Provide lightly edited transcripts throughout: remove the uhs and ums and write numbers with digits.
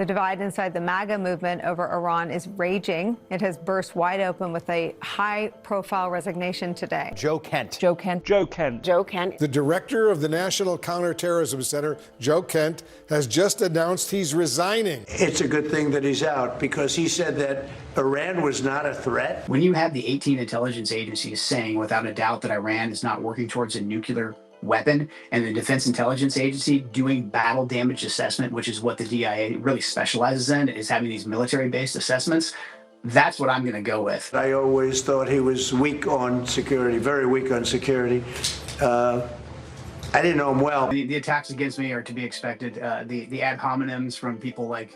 The divide inside the MAGA movement over Iran is raging. It has burst wide open with a high-profile resignation today. Joe Kent. Joe Kent. Joe Kent. Joe Kent. The director of the National Counterterrorism Center, Joe Kent, has just announced he's resigning. It's a good thing that he's out because he said that Iran was not a threat. When you have the 18 intelligence agencies saying without a doubt that Iran is not working towards a nuclear weapon, and the Defense Intelligence Agency doing battle damage assessment, which is what the DIA really specializes in, is having these military-based assessments, that's what I'm going to go with. I always thought he was weak on security, very weak on security. I didn't know him well. The attacks against me are to be expected. The ad hominems from people like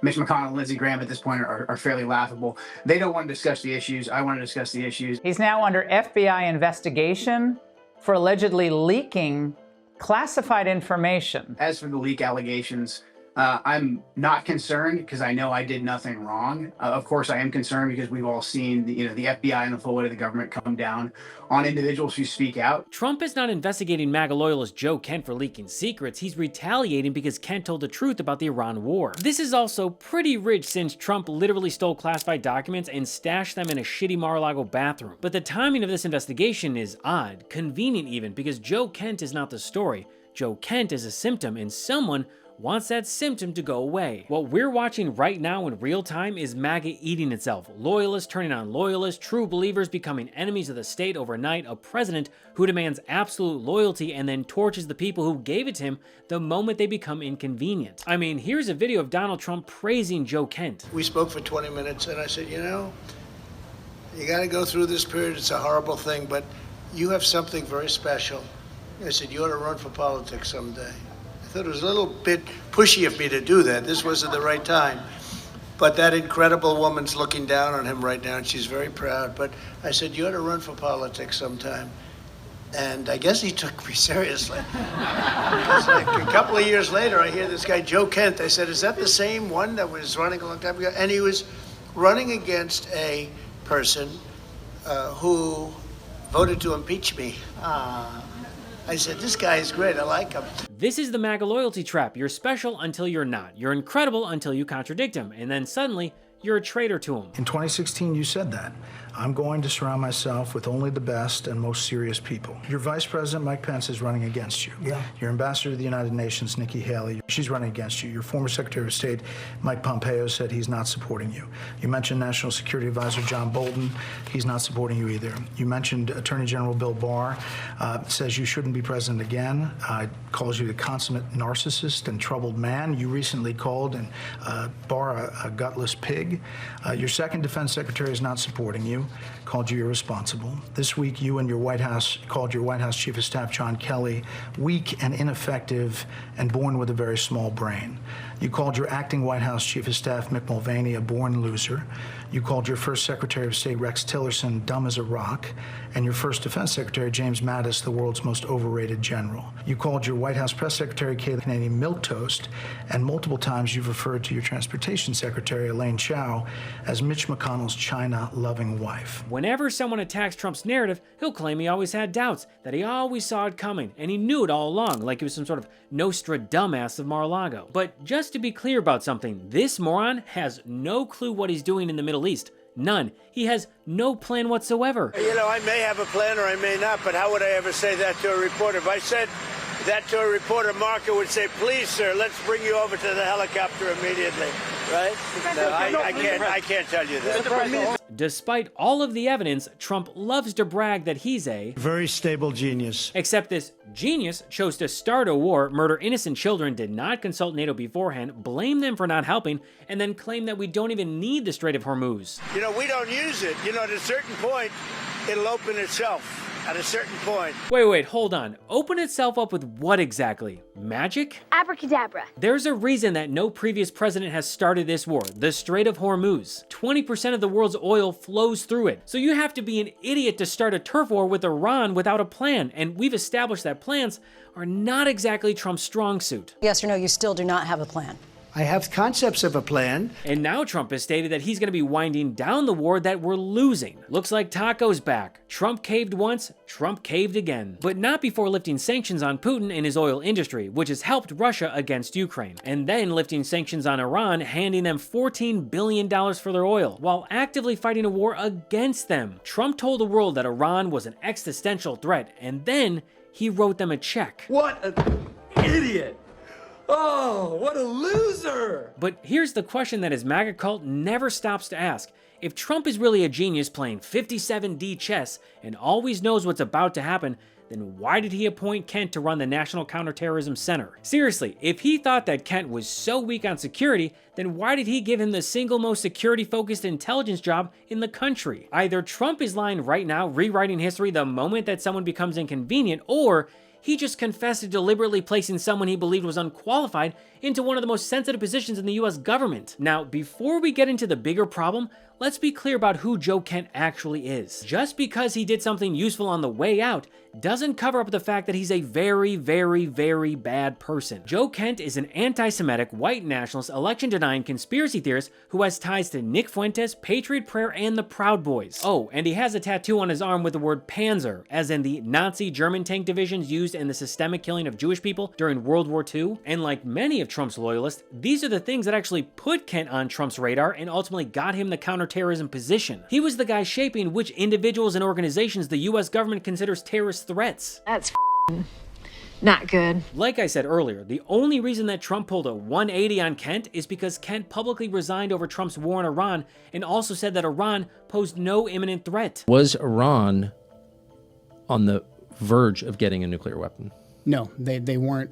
Mitch McConnell and Lindsey Graham at this point are fairly laughable. They don't want to discuss the issues. I want to discuss the issues. He's now under FBI investigation for allegedly leaking classified information. As for the leak allegations, I'm not concerned because I know I did nothing wrong. Of course, I am concerned because we've all seen the FBI and the full weight of the government come down on individuals who speak out. Trump is not investigating MAGA loyalist Joe Kent for leaking secrets. He's retaliating because Kent told the truth about the Iran war. This is also pretty rich since Trump literally stole classified documents and stashed them in a shitty Mar-a-Lago bathroom. But the timing of this investigation is odd, convenient even, because Joe Kent is not the story. Joe Kent is a symptom, and someone wants that symptom to go away. What we're watching right now in real time is MAGA eating itself. Loyalists turning on loyalists, true believers becoming enemies of the state overnight, a president who demands absolute loyalty and then torches the people who gave it to him the moment they become inconvenient. I mean, here's a video of Donald Trump praising Joe Kent. We spoke for 20 minutes and I said, you got to go through this period. It's a horrible thing, but you have something very special. I said, you ought to run for politics someday. I thought it was a little bit pushy of me to do that. This wasn't the right time. But that incredible woman's looking down on him right now, and she's very proud. But I said, you ought to run for politics sometime. And I guess he took me seriously. Because like a couple of years later, I hear this guy, Joe Kent. I said, is that the same one that was running a long time ago? And he was running against a person who voted to impeach me. I said, this guy is great, I like him. This is the MAGA loyalty trap. You're special until you're not. You're incredible until you contradict him. And then suddenly, you're a traitor to him. In 2016, you said that. I'm going to surround myself with only the best and most serious people. Your Vice President, Mike Pence, is running against you. Yeah. Your Ambassador to the United Nations, Nikki Haley, she's running against you. Your former Secretary of State, Mike Pompeo, said he's not supporting you. You mentioned National Security Advisor John Bolton. He's not supporting you either. You mentioned Attorney General Bill Barr, says you shouldn't be president again, calls you the consummate narcissist and troubled man. You recently called Barr a gutless pig. Your second Defense Secretary is not supporting you, called you irresponsible. This week, you and your White House called your White House Chief of Staff, John Kelly, weak and ineffective and born with a very small brain. You called your acting White House Chief of Staff, Mick Mulvaney, a born loser. You called your first Secretary of State, Rex Tillerson, dumb as a rock, and your first Defense Secretary, James Mattis, the world's most overrated general. You called your White House Press Secretary, Kayleigh Canadian, milquetoast, and multiple times you've referred to your Transportation Secretary, Elaine Chao, as Mitch McConnell's China-loving wife. Whenever someone attacks Trump's narrative, he'll claim he always had doubts, that he always saw it coming, and he knew it all along, like he was some sort of Nostradamus of Mar-a-Lago. But just to be clear about something, this moron has no clue what he's doing in the Middle East. None. He has no plan whatsoever. I may have a plan or I may not, but how would I ever say that to a reporter? If I said that to a reporter, Marco would say, please, sir, let's bring you over to the helicopter immediately, right? No, I can't tell you that. Despite all of the evidence, Trump loves to brag that he's a very stable genius. Except this genius chose to start a war, murder innocent children, did not consult NATO beforehand, blame them for not helping, and then claim that we don't even need the Strait of Hormuz. We don't use it. At a certain point, it'll open itself. At a certain point. Wait, hold on. Open itself up with what exactly? Magic? Abracadabra. There's a reason that no previous president has started this war, the Strait of Hormuz. 20% of the world's oil flows through it. So you have to be an idiot to start a turf war with Iran without a plan, and we've established that plans are not exactly Trump's strong suit. Yes or no, you still do not have a plan? I have concepts of a plan. And now Trump has stated that he's going to be winding down the war that we're losing. Looks like Taco's back. Trump caved once, Trump caved again. But not before lifting sanctions on Putin and his oil industry, which has helped Russia against Ukraine. And then lifting sanctions on Iran, handing them $14 billion for their oil, while actively fighting a war against them. Trump told the world that Iran was an existential threat, and then he wrote them a check. What an idiot! Oh, what a loser! But here's the question that his MAGA cult never stops to ask. If Trump is really a genius playing 57D chess and always knows what's about to happen, then why did he appoint Kent to run the National Counterterrorism Center? Seriously, if he thought that Kent was so weak on security, then why did he give him the single most security-focused intelligence job in the country? Either Trump is lying right now, rewriting history the moment that someone becomes inconvenient, or he just confessed to deliberately placing someone he believed was unqualified into one of the most sensitive positions in the US government. Now, before we get into the bigger problem, let's be clear about who Joe Kent actually is. Just because he did something useful on the way out doesn't cover up the fact that he's a very, very, very bad person. Joe Kent is an anti-Semitic, white nationalist, election-denying conspiracy theorist who has ties to Nick Fuentes, Patriot Prayer, and the Proud Boys. Oh, and he has a tattoo on his arm with the word Panzer, as in the Nazi German tank divisions used in the systemic killing of Jewish people during World War II. And like many of Trump's loyalists, these are the things that actually put Kent on Trump's radar and ultimately got him the counterterrorism position. He was the guy shaping which individuals and organizations the US government considers terrorist threats. That's not good. Like I said earlier, the only reason that Trump pulled a 180 on Kent is because Kent publicly resigned over Trump's war in Iran and also said that Iran posed no imminent threat. Was Iran on the verge of getting a nuclear weapon? No, they weren't,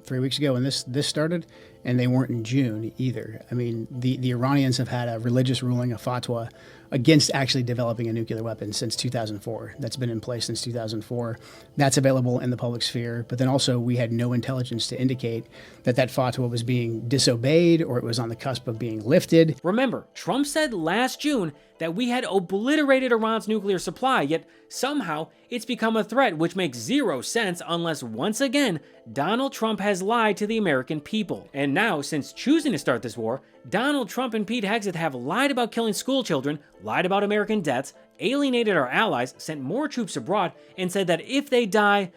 3 weeks ago when this started, and they weren't in June either. I mean, the Iranians have had a religious ruling, a fatwa, against actually developing a nuclear weapon since 2004. That's been in place since 2004. That's available in the public sphere. But then also we had no intelligence to indicate that fatwa was being disobeyed or it was on the cusp of being lifted. Remember, Trump said last June that we had obliterated Iran's nuclear supply, yet somehow it's become a threat, which makes zero sense unless once again, Donald Trump has lied to the American people. And now, since choosing to start this war, Donald Trump and Pete Hegseth have lied about killing school children, lied about American deaths, alienated our allies, sent more troops abroad, and said that if they die,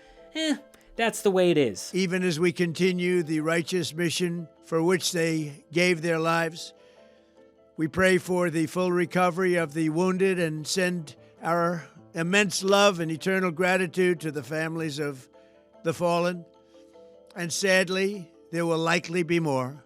that's the way it is. Even as we continue the righteous mission for which they gave their lives, we pray for the full recovery of the wounded and send our immense love and eternal gratitude to the families of the fallen. And sadly, there will likely be more.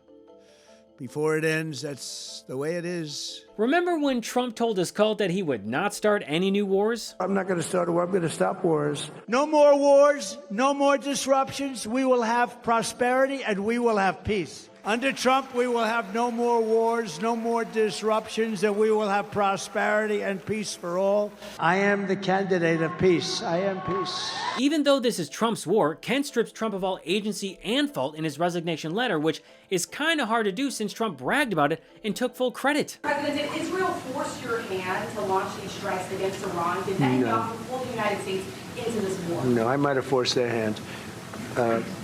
Before it ends, that's the way it is. Remember when Trump told his cult that he would not start any new wars? I'm not going to start a war. I'm going to stop wars. No more wars, no more disruptions. We will have prosperity and we will have peace. Under Trump, we will have no more wars, no more disruptions, and we will have prosperity and peace for all. I am the candidate of peace. I am peace. Even though this is Trump's war, Kent strips Trump of all agency and fault in his resignation letter, which is kind of hard to do since Trump bragged about it and took full credit. President, did Israel force your hand to launch these strikes against Iran? Did that pull the United States into this war? No, I might have forced their hand.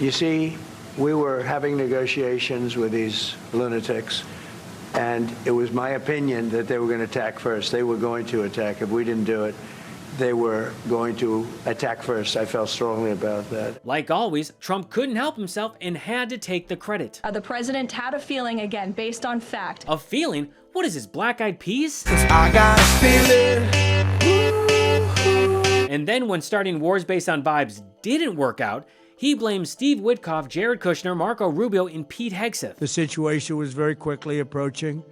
You see, we were having negotiations with these lunatics, and it was my opinion that they were going to attack first. They were going to attack. If we didn't do it, they were going to attack first. I felt strongly about that. Like always, Trump couldn't help himself and had to take the credit. The president had a feeling, again, based on fact. A feeling? What is this, Black-Eyed Peas? I got a feeling. And then when starting wars based on vibes didn't work out, he blamed Steve Witkoff, Jared Kushner, Marco Rubio, and Pete Hegseth. The situation was very quickly approaching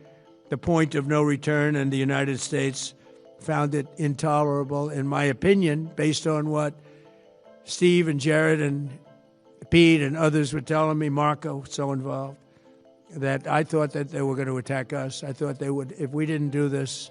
the point of no return, and the United States found it intolerable, in my opinion, based on what Steve and Jared and Pete and others were telling me, Marco, so involved, that I thought that they were going to attack us. I thought they would, if we didn't do this,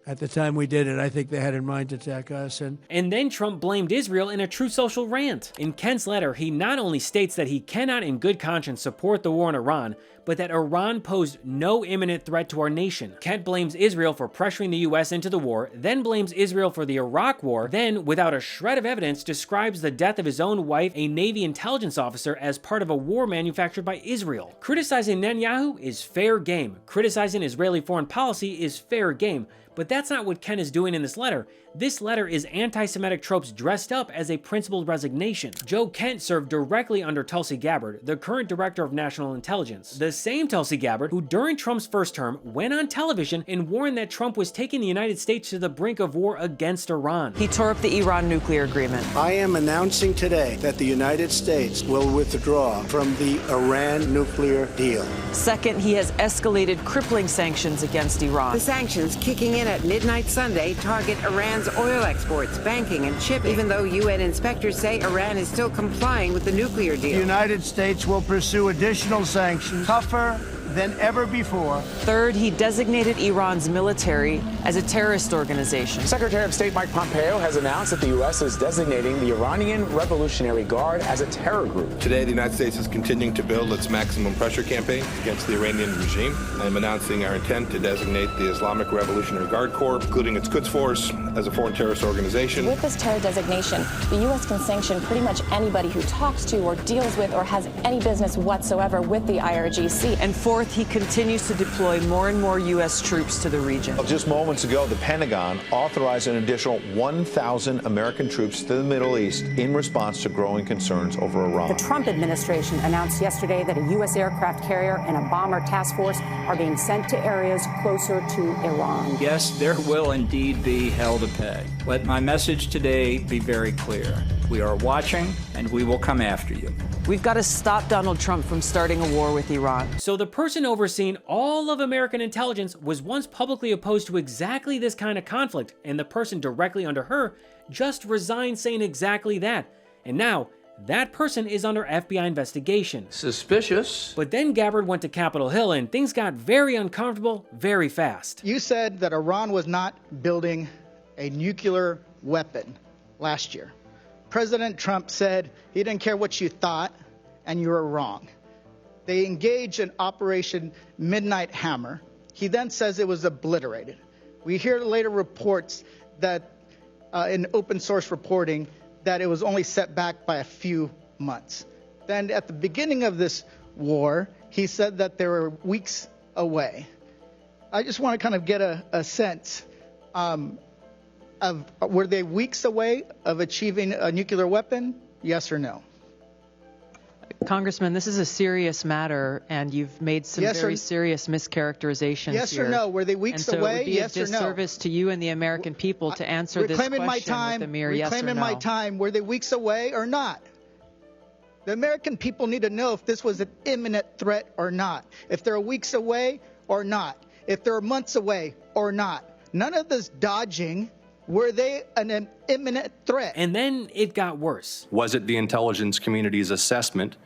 At the time we did it, I think they had in mind to attack us. And then Trump blamed Israel in a Truth Social rant. In Kent's letter, he not only states that he cannot in good conscience support the war in Iran, but that Iran posed no imminent threat to our nation. Kent blames Israel for pressuring the US into the war, then blames Israel for the Iraq war, then, without a shred of evidence, describes the death of his own wife, a Navy intelligence officer, as part of a war manufactured by Israel. Criticizing Netanyahu is fair game. Criticizing Israeli foreign policy is fair game. But that's not what Kent is doing in this letter. This letter is anti-Semitic tropes dressed up as a principled resignation. Joe Kent served directly under Tulsi Gabbard, the current director of national intelligence. The same Tulsi Gabbard who during Trump's first term went on television and warned that Trump was taking the United States to the brink of war against Iran. He tore up the Iran nuclear agreement. I am announcing today that the United States will withdraw from the Iran nuclear deal. Second, he has escalated crippling sanctions against Iran. The sanctions kicking in at midnight Sunday target Iran's oil exports, banking, and shipping, even though UN inspectors say Iran is still complying with the nuclear deal. The United States will pursue additional sanctions, tougher than ever before. Third, he designated Iran's military as a terrorist organization. Secretary of State Mike Pompeo has announced that the U.S. is designating the Iranian Revolutionary Guard as a terror group. Today, the United States is continuing to build its maximum pressure campaign against the Iranian regime. I'm announcing our intent to designate the Islamic Revolutionary Guard Corps, including its Quds Force, as a foreign terrorist organization. With this terror designation, the U.S. can sanction pretty much anybody who talks to or deals with or has any business whatsoever with the IRGC. And fourth, he continues to deploy more and more U.S. troops to the region. Just moments ago, the Pentagon authorized an additional 1,000 American troops to the Middle East in response to growing concerns over Iran. The Trump administration announced yesterday that a U.S. aircraft carrier and a bomber task force are being sent to areas closer to Iran. Yes, there will indeed be hell to pay. Let my message today be very clear. We are watching, and we will come after you. We've got to stop Donald Trump from starting a war with Iran. So the person overseeing all of American intelligence was once publicly opposed to exactly this kind of conflict, and the person directly under her just resigned saying exactly that. And now, that person is under FBI investigation. Suspicious. But then Gabbard went to Capitol Hill and things got very uncomfortable very fast. You said that Iran was not building a nuclear weapon last year. President Trump said he didn't care what you thought, and you were wrong. They engaged in Operation Midnight Hammer. He then says it was obliterated. We hear later reports that in open source reporting that it was only set back by a few months. Then at the beginning of this war, he said that they were weeks away. I just want to kind of get a sense were they weeks away of achieving a nuclear weapon? Yes or no? Congressman, this is a serious matter, and you've made some very serious mischaracterizations yes here. Yes or no? Were they weeks away? And so it would be yes a disservice to you and the American people to answer this question with a mere yes or no. Reclaiming my time. Were they weeks away or not? The American people need to know if this was an imminent threat or not. If they're weeks away or not. If they're months away or not. None of this dodging. Were they an imminent threat? And then it got worse. Was it the intelligence community's assessment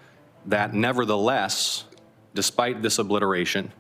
that nevertheless, despite this obliteration,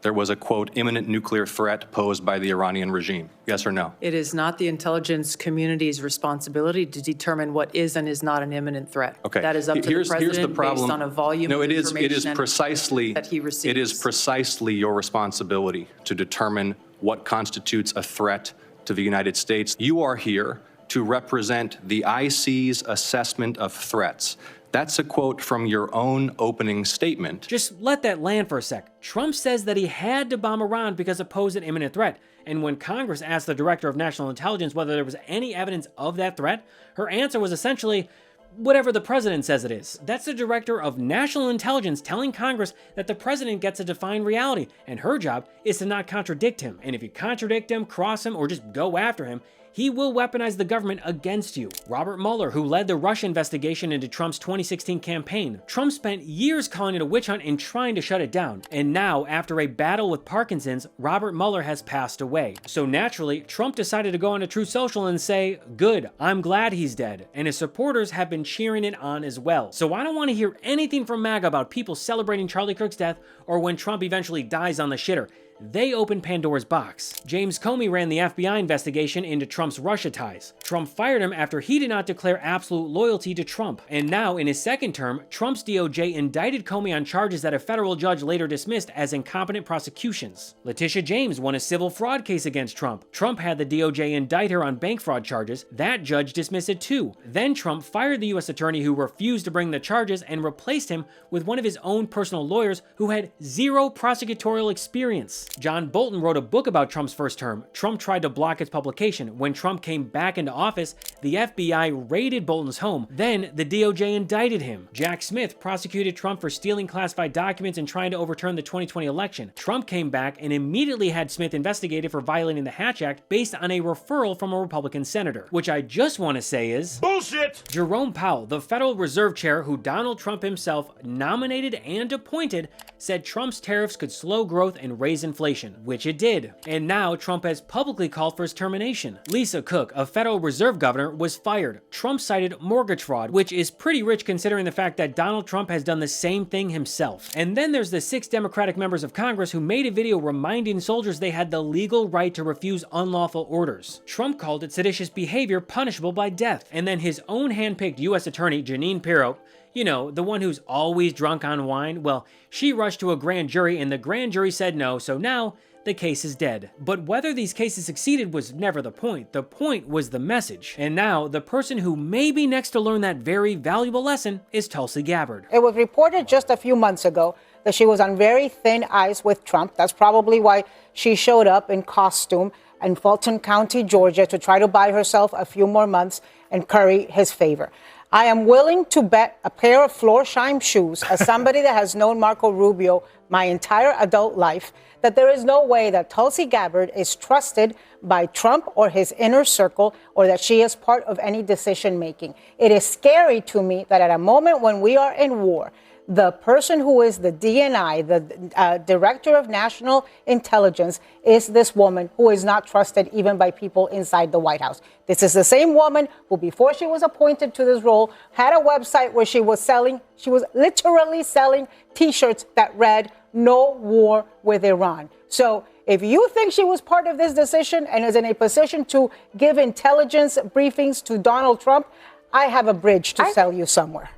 there was a, quote, imminent nuclear threat posed by the Iranian regime? Yes or no? It is not the intelligence community's responsibility to determine what is and is not an imminent threat. Okay. That is up to the president based on a volume of information it is precisely, that he receives. It is precisely your responsibility to determine what constitutes a threat to the United States. You are here to represent the IC's assessment of threats. That's a quote from your own opening statement. Just let that land for a sec. Trump says that he had to bomb Iran because it posed an imminent threat. And when Congress asked the Director of National Intelligence whether there was any evidence of that threat, her answer was essentially, whatever the president says it is. That's the Director of National Intelligence telling Congress that the president gets to define reality, and her job is to not contradict him. And if you contradict him, cross him, or just go after him, he will weaponize the government against you. Robert Mueller, who led the Russia investigation into Trump's 2016 campaign, Trump spent years calling it a witch hunt and trying to shut it down. And now, after a battle with Parkinson's, Robert Mueller has passed away. So naturally, Trump decided to go on to Truth Social and say, good, I'm glad he's dead. And his supporters have been cheering it on as well. So I don't want to hear anything from MAGA about people celebrating Charlie Kirk's death or when Trump eventually dies on the shitter. they opened Pandora's box. James Comey ran the FBI investigation into Trump's Russia ties. Trump fired him after he did not declare absolute loyalty to Trump. And now, in his second term, Trump's DOJ indicted Comey on charges that a federal judge later dismissed as incompetent prosecutions. Letitia James won a civil fraud case against Trump. Trump had the DOJ indict her on bank fraud charges. That judge dismissed it too. Then Trump fired the U.S. attorney who refused to bring the charges and replaced him with one of his own personal lawyers who had zero prosecutorial experience. John Bolton wrote a book about Trump's first term. Trump tried to block its publication. When Trump came back into office, the FBI raided Bolton's home. Then the DOJ indicted him. Jack Smith prosecuted Trump for stealing classified documents and trying to overturn the 2020 election. Trump came back and immediately had Smith investigated for violating the Hatch Act based on a referral from a Republican senator, which I just want to say is bullshit. Jerome Powell, the Federal Reserve Chair who Donald Trump himself nominated and appointed, said Trump's tariffs could slow growth and raise inflation, which it did. And now Trump has publicly called for his termination. Lisa Cook, a Federal Reserve governor, was fired. Trump cited mortgage fraud, which is pretty rich considering the fact that Donald Trump has done the same thing himself. And then there's the 6 Democratic members of Congress who made a video reminding soldiers they had the legal right to refuse unlawful orders. Trump called it seditious behavior punishable by death. And then his own handpicked U.S. attorney, Jeanine Pirro, you know, the one who's always drunk on wine, well, she rushed to a grand jury and the grand jury said no, so now the case is dead. But whether these cases succeeded was never the point. The point was the message. And now, the person who may be next to learn that very valuable lesson is Tulsi Gabbard. It was reported just a few months ago that she was on very thin ice with Trump. That's probably why she showed up in costume in Fulton County, Georgia, to try to buy herself a few more months and curry his favor. I am willing to bet a pair of Florsheim shoes, as somebody that has known Marco Rubio my entire adult life, that there is no way that Tulsi Gabbard is trusted by Trump or his inner circle, or that she is part of any decision making. It is scary to me that at a moment when we are in war, the person who is the DNI, the Director of National Intelligence, is this woman who is not trusted even by people inside the White House. This is the same woman who, before she was appointed to this role, had a website where she was literally selling T-shirts that read, "No war with Iran." So if you think she was part of this decision and is in a position to give intelligence briefings to Donald Trump, I have a bridge to sell you somewhere.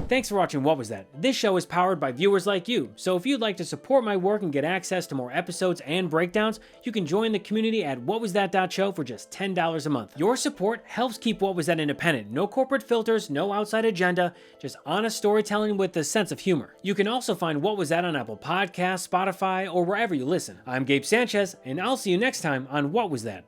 Thanks for watching What Was That? This show is powered by viewers like you, so if you'd like to support my work and get access to more episodes and breakdowns, you can join the community at whatwasthat.show for just $10 a month. Your support helps keep What Was That independent. No corporate filters, no outside agenda, just honest storytelling with a sense of humor. You can also find What Was That on Apple Podcasts, Spotify, or wherever you listen. I'm Gabe Sanchez, and I'll see you next time on What Was That?